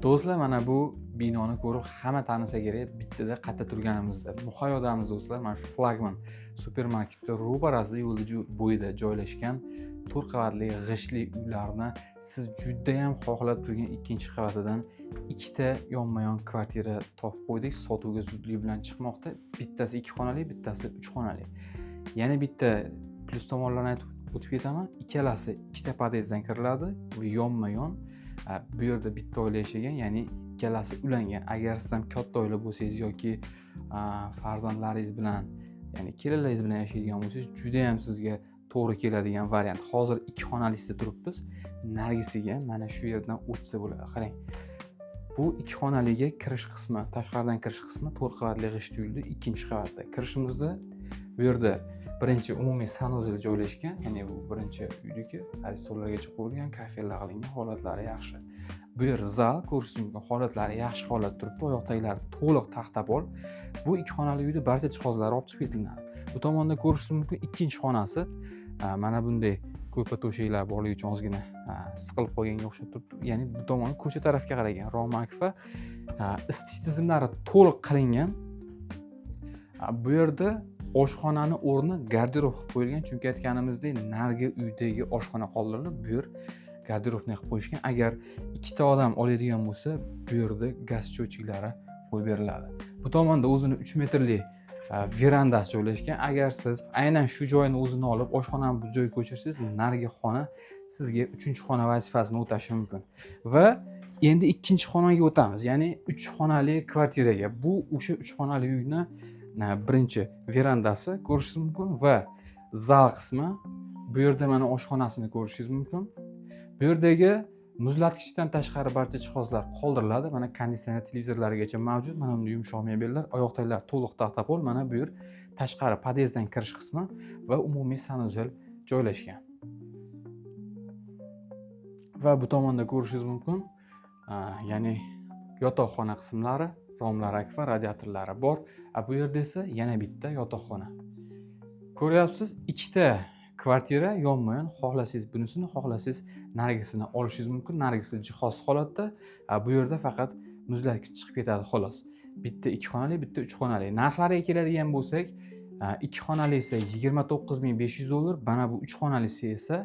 Do'stlar, mana bu binoni ko'rib hamma tanisa kerak. Bittada qayerda turganimizda. Muhayodamiz do'stlar. Mana shu flagman supermarketda ro'parasida yo'lda bo'yida joylashgan 4 qavatli g'ishtli uylarni siz juda ham xohlab turgan ikkinchi qavatidan ikkita yonma-yon kvartira topib qo'ydik. Sotuvga zudlik bilan chiqmoqda. Bittasi 2 xonali, bittasi 3 xonali. Yana bitta plyus tomonlarni aytib o'tib ketaman. Ikkalasi ikkita podyezddan kiriladi. Bu yonma-yon. Bu yerda bitta oila yashagan, ya'ni ikkalasi ulangan. Agar siz ham katta oila bo'lsangiz yoki farzandlaringiz bilan, ya'ni kelinlaringiz bilan yashaydigan bo'lsangiz, juda ham sizga to'g'ri keladigan variant. Hozir 2 xonalisida turibmiz. Nargisiga mana shu yerdan o'tsa bo'ladi. Qarang. Bu 2 xonaliga kirish qismi, tashqaridan kirish qismi 4 qavatli g'isht uyli ikkinchi qavatda. Kirishimizda bu yerda birinchi umumiy sanuzel joylashgan, ya'ni bu birinchi uydagi stollargacha qo'yilgan, kafellar qilingan, holatlari yaxshi. Bu yer zal, ko'rishingiz mumkin, holatlari yaxshi holatda turibdi. Oyoqdagilari to'liq taxtapol. Bu 2 xonali uyda barcha jihozlari olib chiqib ketiladi. Bu tomonda ko'rishingiz mumkin, ikkinchi xonasi mana bunday ko'pa to'shaklar borligi uchun ozgina siqilib qolganga o'xshab turibdi. Ya'ni bu tomon ko'cha tarafga qaragan. Romak va isitish tizimlari to'liq qilingan. Bu yerda oshxonani o'rni garderob qilib qo'yilgan, chunki aytganimizdek, narigi uydagi oshxona qoldirilib, bu yer garderobni qilib qo'yishgan. Agar ikkita odam oladigan bo'lsa, bu yerda gaz счётчиклari qo'yib beriladi. Bu tomonda o'zini 3 metrli verandasi joylashgan. Agar siz aynan shu joyni o'zini olib, oshxonani bu joyga ko'chirsangiz, narigi xona sizga 3-xona vazifasini o'tashi mumkin. Va endi ikkinchi xonaga o'tamiz, ya'ni 3 xonali kvartiraga. Bu o'sha 3 xonali uyni birinchi verandasi ko'rishingiz mumkin va zal qismi. Bu yerda mana oshxonasini ko'rishingiz mumkin. Bu yerdagi muzlatgichdan tashqari barcha jihozlar qoldiriladi. Mana konditsioner, televizorlargacha mavjud. Mana bunda yumshoq mebellar, oyoqdagilar to'liq taxtapol. Mana bu yer tashqari podyezddan kirish qismi va umumiy sanuzel joylashgan. Va bu tomonda ko'rishingiz mumkin, ya'ni yotoqxona qismlari, romlar akfa, radiatorlari bor. Bu yerda esa yana bitta yotoqxona. Ko'ryapsiz, ikkita kvartira yonma-yon, xohlasangiz bunisini, xohlasangiz narigisini olishingiz mumkin. Narigisi jihozsiz holatda. Bu yerda faqat muzlatgich chiqib ketadi xolos. Bitta 2 xonali, bitta 3 xonali. Narxlariga keladigan bo'lsak, 2 xonali esa $29,500, mana bu 3 xonalisi esa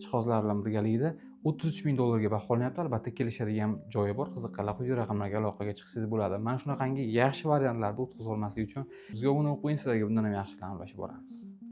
jihozlar bilan birgalikda $33,000 baholanyapti. Albatta kelishadigan joyi bor. Qiziqqanlar quyidagi raqamlarga aloqaga chiqsangiz bo'ladi. Mana shunaqangi yaxshi variantlarni o'tkazib olmaslik uchun bizga obuna bo'lib qo'ying, sizlarga bundan ham yaxshilarni ulashib boramiz.